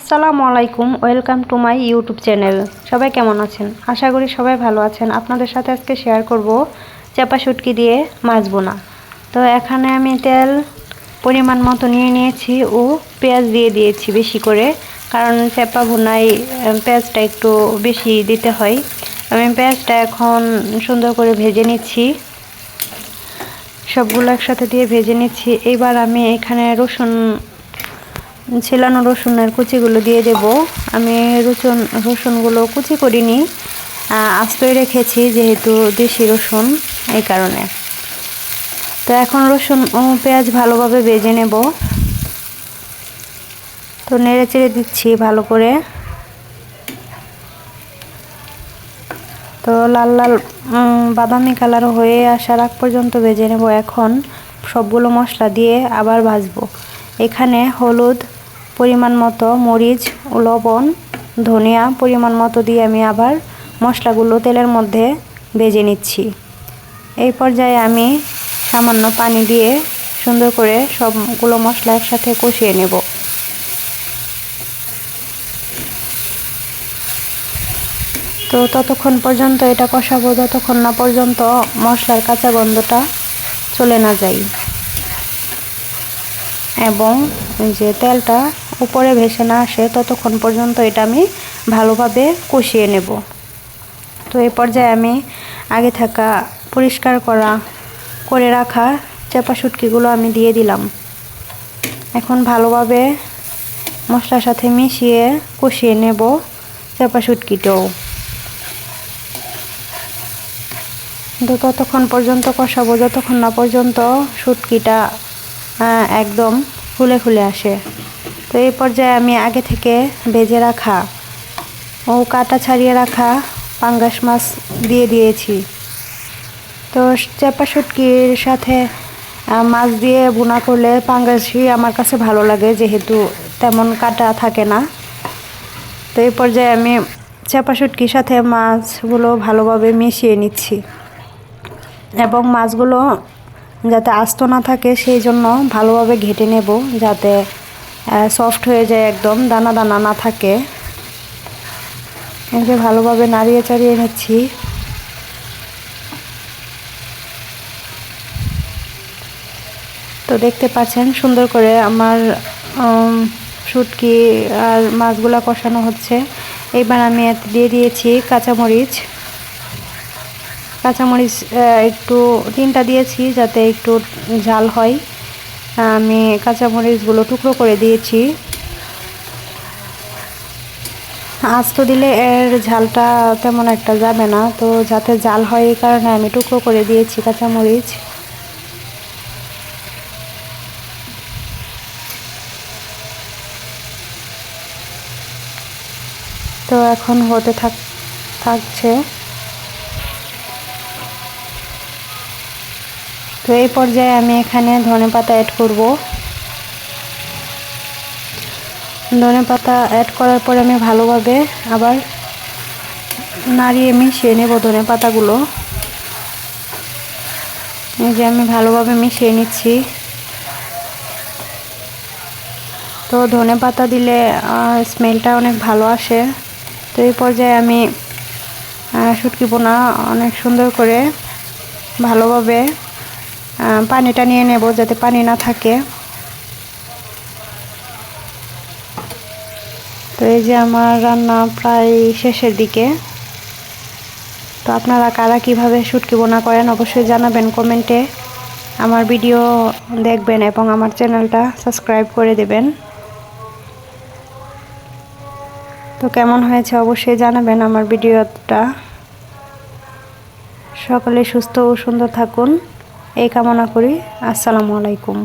আসসালামু আলাইকুম, welcome to my YouTube channel. সবাই কেমন আছেন? আশা করি সবাই ভালো আছেন। আপনাদের সাথে আজকে শেয়ার করব চাপা শুটকি দিয়ে মাছ বোনা। তো এখানে আমি তেল পরিমাণ মতো নিয়ে নিয়েছি ও পেঁয়াজ দিয়ে দিয়েছি বেশি করে, কারণ চাপা ভুনায় পেঁয়াজটা একটু বেশি দিতে হয়। আমি পেঁয়াজটা এখন সুন্দর করে ভেজে নিচ্ছি, সবগুলো একসাথে দিয়ে ভেজে নিচ্ছি। এইবার আমি এখানে ছিলানো রসুনের কুচিগুলো দিয়ে দেব। আমি রসুনগুলো কুচি করিনি, আস্তই রেখেছি যেহেতু দেশি রসুন, এই কারণে। তো এখন রসুন ও পেঁয়াজ ভালোভাবে ভেজে নেব। তো নেড়ে চেড়ে দিচ্ছি ভালো করে। তো লাল লাল বাদামি কালার হয়ে আসার আগ পর্যন্ত ভেজে নেব। এখন সবগুলো মশলা দিয়ে আবার ভাজবো। এখানে হলুদ পরিমাণ মতো, মরিচ ও লবণ, ধনিয়া পরিমাণ মতো দিয়ে আমি আবার মশলাগুলো তেলের মধ্যে ভেজে নিচ্ছি। এই পর্যায়ে আমি সামান্য পানি দিয়ে সুন্দর করে সবগুলো মশলা একসাথে কষিয়ে নেব। তো ততক্ষণ পর্যন্ত এটা কষাবো যতক্ষণ না পর্যন্ত মশলার কাঁচা গন্ধটা চলে না যায় এবং যে তেলটা উপরে ভেসে না আসে ততক্ষণ পর্যন্ত এটা আমি ভালোভাবে কষিয়ে নেব। তো এই পর্যায়ে আমি আগে থাকা পরিষ্কার করে রাখা চাপা শুটকিগুলো আমি দিয়ে দিলাম। এখন ভালোভাবে মশলার সাথে মিশিয়ে কষিয়ে নেব চাপা শুটকিটাও। তো ততক্ষণ পর্যন্ত কষাবো যতক্ষণ না পর্যন্ত শুটকিটা একদম ফুলে ফুলে আসে। তো এই পর্যায়ে আমি আগে থেকে ভেজে রাখা ও কাটা ছাড়িয়ে রাখা পাঙ্গাস মাছ দিয়ে দিয়েছি। তো চাপা শুটকির সাথে মাছ দিয়ে ভুনা করলে পাঙ্গাসই আমার কাছে ভালো লাগে, যেহেতু তেমন কাটা থাকে না। তো এই পর্যায়ে আমি চাপা শুটকির সাথে মাছগুলো ভালোভাবে মিশিয়ে নিচ্ছি এবং মাছগুলো যাতে আস্ত না থাকে সেই জন্য ভালোভাবে ঘেটে নেব, যাতে সফট হয়ে যায়, একদম দানা দানা না থাকে। একে ভালোভাবে নাড়িয়ে চাড়িয়ে নিচ্ছি। তো দেখতে পাচ্ছেন সুন্দর করে আমার শুটকি আর মাছগুলো কষানো হচ্ছে। এবার আমি দিয়ে দিয়েছি কাঁচামরিচ একটু 3টা দিয়েছি যাতে একটু ঝাল হয়। আমি কাঁচামরিচগুলো টুকরো করে দিয়েছি। আস্ত দিলে এর ঝালটা তেমন একটা যাবে না, তো যাতে ঝাল হয় এই কারণে আমি টুকরো করে দিয়েছি কাঁচামরিচ। তো এখন হতে থাকছে। তো এই পর্যায়ে আমি এখানে ধনেপাতা অ্যাড করব। ধনেপাতা অ্যাড করার পরে আমি ভালোভাবে আবার নাড়িয়ে মিশিয়ে নেব ধনেপাতাগুলো। এই যে আমি ভালোভাবে মিশিয়ে নিচ্ছি। তো ধনেপাতা দিলে স্মেলটা অনেক ভালো আসে। তো এই পর্যায়ে আমি শুটকি বোনা অনেক সুন্দর করে ভালোভাবে পানিটা নিয়ে নেব যাতে পানি না থাকে। তো এই যে আমার রান্না প্রায় শেষের দিকে। তো আপনারা কারা কিভাবে শুটকি বোনা করেন অবশ্যই জানাবেন কমেন্টে। আমার ভিডিও দেখবেন এবং আমার চ্যানেলটা সাবস্ক্রাইব করে দেবেন। তো কেমন হয়েছে অবশ্যই জানাবেন আমার ভিডিওটা। সকলে সুস্থ ও সুন্দর থাকুন এই কামনা করি। আসসালামু আলাইকুম।